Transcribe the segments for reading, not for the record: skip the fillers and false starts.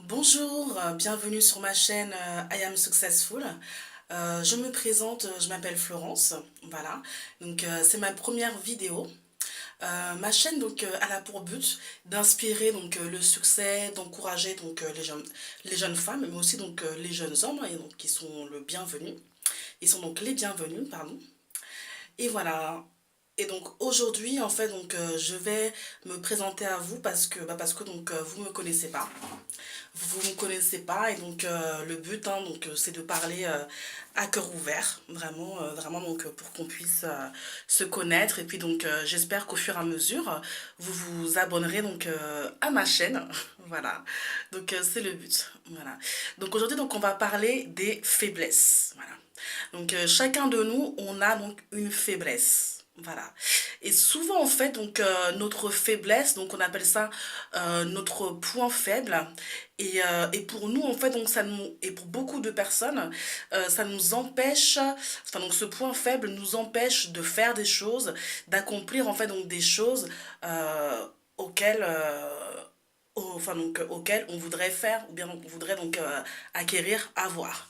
Bonjour, bienvenue sur ma chaîne I Am Successful. Je me présente, je m'appelle Florence, voilà. Donc c'est ma première vidéo. Ma chaîne elle a pour but d'inspirer le succès, d'encourager les jeunes femmes, mais aussi les jeunes hommes et donc qui sont le bienvenu. Ils sont donc les bienvenus, pardon. Et voilà. Et donc aujourd'hui en fait je vais me présenter à vous parce que vous me connaissez pas. Vous me connaissez pas et le but c'est de parler à cœur ouvert, vraiment pour qu'on puisse se connaître et puis j'espère qu'au fur et à mesure vous vous abonnerez à ma chaîne. Voilà. C'est le but. Voilà. Donc aujourd'hui on va parler des faiblesses. Voilà. Chacun de nous on a donc une faiblesse. Voilà. Et souvent en fait notre faiblesse, donc on appelle ça notre point faible. Et pour nous en fait et pour beaucoup de personnes ça nous empêche, ce point faible nous empêche de faire des choses, d'accomplir en fait des choses auxquelles auxquelles on voudrait faire ou bien on voudrait acquérir, avoir.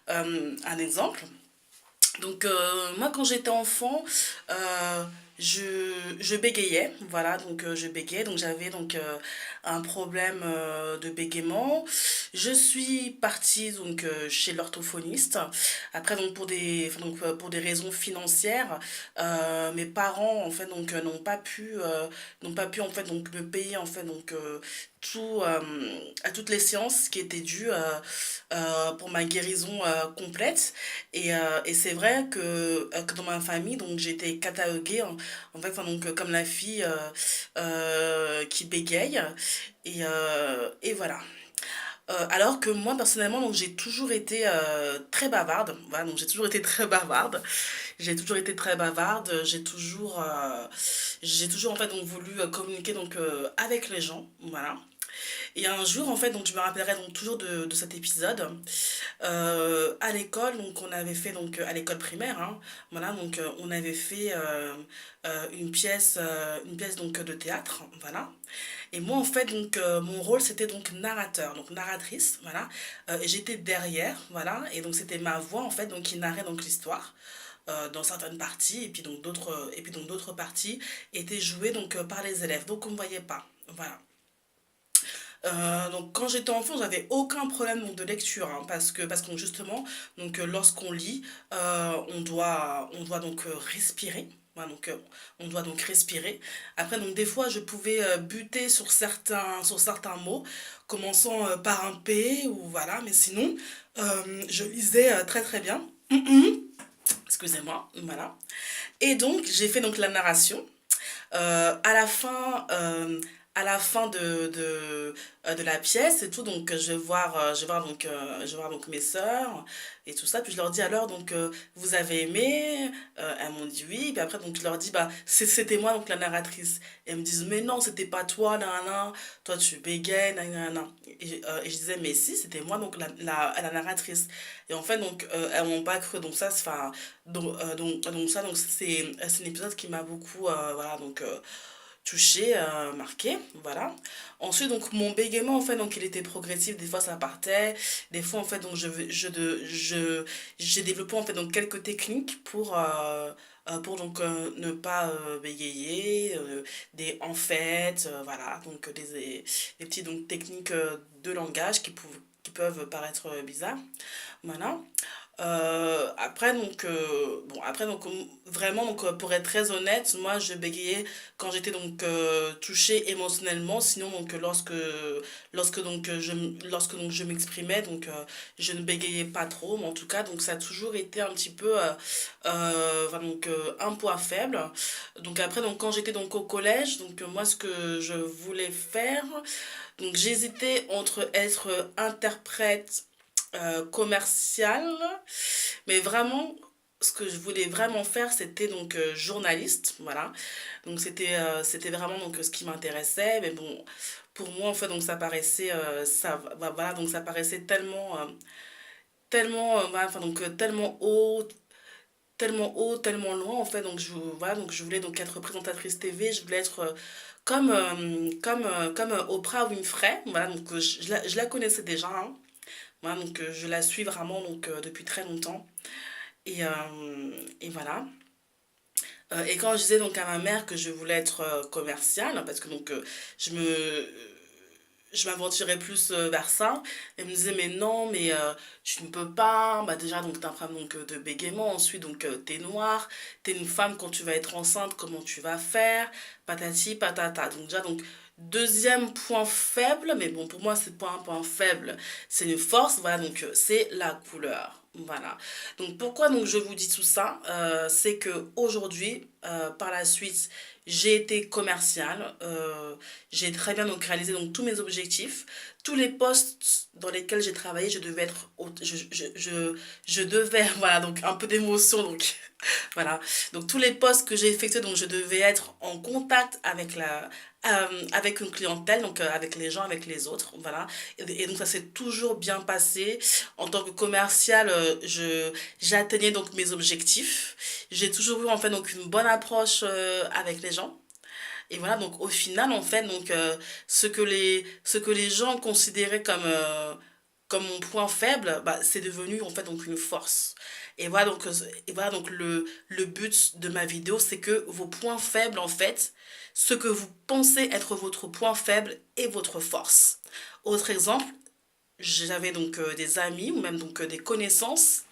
Un exemple. Moi quand j'étais enfant, euh, je bégayais, voilà, je bégayais, donc j'avais un problème de bégaiement. Je suis partie chez l'orthophoniste. Après pour des raisons financières, mes parents en fait n'ont pas pu en fait me payer en fait tout à toutes les séances qui étaient dues pour ma guérison complète. Et c'est vrai que dans ma famille, j'étais cataloguée en fait, comme la fille qui bégaye. Et voilà. Alors que moi personnellement j'ai toujours été très bavarde, voilà, donc j'ai toujours été très bavarde, j'ai toujours été très bavarde, j'ai toujours en fait voulu communiquer avec les gens, voilà. Et un jour en fait je me rappellerai toujours de cet épisode. À l'école, on avait fait à l'école primaire, hein, voilà, on avait fait une pièce de théâtre, voilà. Et moi en fait mon rôle c'était narrateur, donc narratrice, voilà. Et j'étais derrière, voilà, et c'était ma voix en fait qui narrait l'histoire. Dans certaines parties et puis d'autres parties étaient jouées par les élèves, donc on ne voyait pas, voilà. Quand j'étais enfant, j'avais aucun problème de lecture, hein, parce que justement, lorsqu'on lit, on doit respirer. Voilà, on doit respirer. Après, des fois, je pouvais buter sur certains mots, commençant par un P, ou voilà, mais sinon, je lisais très très bien. Excusez-moi, voilà. Et j'ai fait la narration. À la fin de la pièce et tout, je vais voir mes sœurs et tout ça, puis je leur dis alors vous avez aimé. Elles m'ont dit oui, puis après je leur dis bah c'était moi la narratrice, et elles me disent mais non c'était pas toi, nan, toi tu bégayes, nan. Et je disais mais si c'était moi la narratrice, et en fait elles m'ont pas cru, donc ça c'est enfin c'est un épisode qui m'a beaucoup voilà touché, marqué, voilà. Ensuite, mon bégaiement, en fait, il était progressif. Des fois, ça partait. Des fois, en fait, j'ai développé, en fait, quelques techniques pour ne pas bégayer. Des en fait, voilà. Des petites techniques de langage qui peuvent paraître bizarres. Voilà. Après vraiment pour être très honnête, moi je bégayais quand j'étais touchée émotionnellement. Sinon lorsque je m'exprimais, je ne bégayais pas trop, mais en tout cas ça a toujours été un petit peu un point faible. Après quand j'étais au collège, moi ce que je voulais faire, j'hésitais entre être interprète commercial, mais vraiment ce que je voulais vraiment faire c'était journaliste, voilà. C'était vraiment ce qui m'intéressait, mais bon pour moi en fait ça paraissait voilà, ça paraissait voilà, tellement haut, tellement loin en fait, voilà, je voulais être présentatrice TV, je voulais être comme Oprah Winfrey, voilà, donc je la connaissais déjà, hein. Voilà, donc je la suis vraiment donc, depuis très longtemps. Et voilà. Et quand je disais donc à ma mère que je voulais être commerciale, parce que donc je m'aventurais plus vers ça, elle me disait mais non, mais tu ne peux pas, bah déjà donc t'as un problème donc, de bégaiement, ensuite donc t'es noire, t'es une femme, quand tu vas être enceinte, comment tu vas faire, patati patata. Donc déjà donc deuxième point faible, mais bon pour moi c'est pas un point faible, c'est une force, voilà, donc c'est la couleur. Voilà. Donc pourquoi donc je vous dis tout ça? C'est que aujourd'hui, par la suite, j'ai été commerciale, j'ai très bien donc réalisé donc tous mes objectifs, tous les postes dans lesquels j'ai travaillé, je devais être, je devais, voilà, donc un peu d'émotion, donc voilà. Donc tous les postes que j'ai effectués, donc je devais être en contact avec avec une clientèle, donc avec les gens, avec les autres, voilà. Et donc ça s'est toujours bien passé. En tant que commercial, j'atteignais donc mes objectifs. J'ai toujours eu en fait donc une bonne approche avec les gens. Et voilà, donc au final, en fait, donc ce que les gens considéraient comme mon point faible, bah, c'est devenu en fait donc une force. Et voilà donc le but de ma vidéo, c'est que vos points faibles, en fait, ce que vous pensez être votre point faible est votre force. Autre exemple, j'avais donc des amis ou même donc des connaissances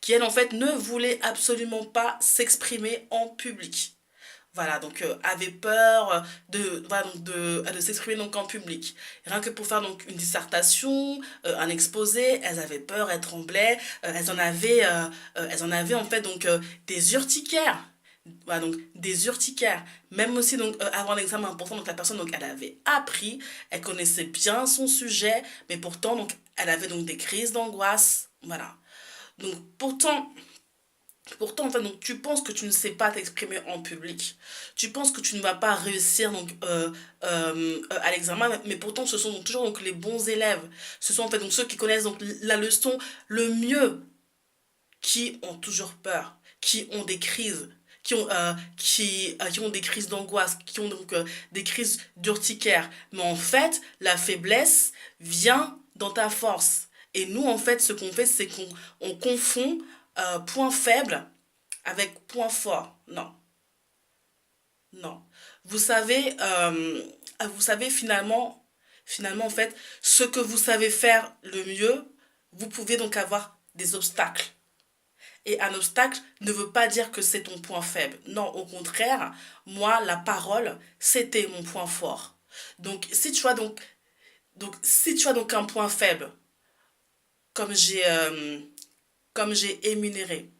qui, elles, en fait, ne voulaient absolument pas s'exprimer en public. Voilà, donc avaient peur voilà, donc de s'exprimer donc en public. Rien que pour faire donc une dissertation, un exposé, elles avaient peur, elles tremblaient, elles en avaient en fait donc des urticaires. Voilà, donc des urticaires. Même aussi donc avant l'examen important, donc la personne donc elle avait appris, elle connaissait bien son sujet, mais pourtant donc elle avait donc des crises d'angoisse. Voilà. Donc pourtant, en fait, donc, tu penses que tu ne sais pas t'exprimer en public. Tu penses que tu ne vas pas réussir donc, à l'examen, mais pourtant, ce sont donc toujours donc, les bons élèves. Ce sont en fait donc, ceux qui connaissent donc, la leçon le mieux, qui ont toujours peur, qui ont des crises, qui ont des crises d'angoisse, qui ont donc des crises d'urticaire. Mais en fait, la faiblesse vient dans ta force. Et nous, en fait, ce qu'on fait, c'est qu'on on confond point faible avec point fort. Non, non. Vous savez finalement, en fait, ce que vous savez faire le mieux, vous pouvez donc avoir des obstacles. Et un obstacle ne veut pas dire que c'est ton point faible. Non, au contraire, moi, la parole, c'était mon point fort. Donc, si tu as donc un point faible, comme j'ai comme j'ai énuméré,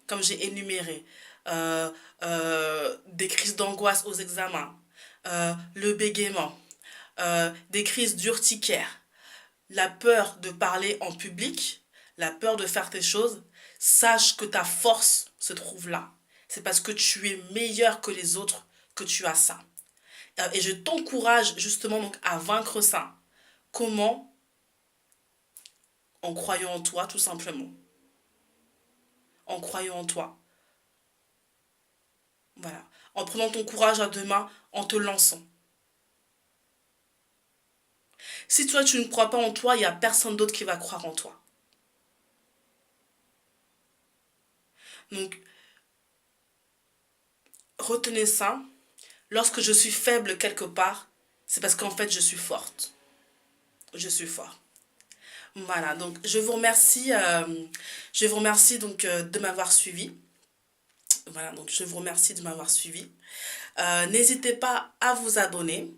comme j'ai énuméré, des crises d'angoisse aux examens, le bégaiement, des crises d'urticaire, la peur de parler en public, la peur de faire tes choses, sache que ta force se trouve là. C'est parce que tu es meilleur que les autres que tu as ça. Et je t'encourage justement donc à vaincre ça. Comment? En croyant en toi, tout simplement. En croyant en toi. Voilà. En prenant ton courage à deux mains, en te lançant. Si toi tu ne crois pas en toi, il n'y a personne d'autre qui va croire en toi. Donc, retenez ça. Lorsque je suis faible quelque part, c'est parce qu'en fait je suis forte. Je suis fort. Voilà, donc je vous remercie donc de m'avoir suivi. Voilà, donc je vous remercie de m'avoir suivi. N'hésitez pas à vous abonner.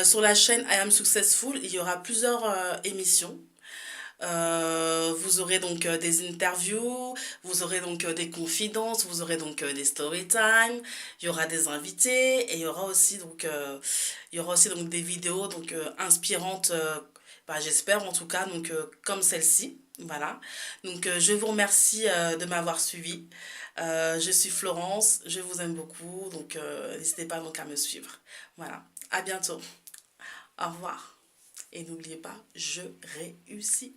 Sur la chaîne I Am Successful, il y aura plusieurs émissions. Vous aurez donc des interviews, vous aurez donc des confidences, vous aurez donc des story time, il y aura des invités et il y aura aussi donc des vidéos donc inspirantes, bah, j'espère en tout cas donc comme celle-ci. Voilà. Donc je vous remercie de m'avoir suivi. Je suis Florence, je vous aime beaucoup, donc n'hésitez pas donc à me suivre. Voilà. À bientôt. Au revoir. Et n'oubliez pas, je réussis.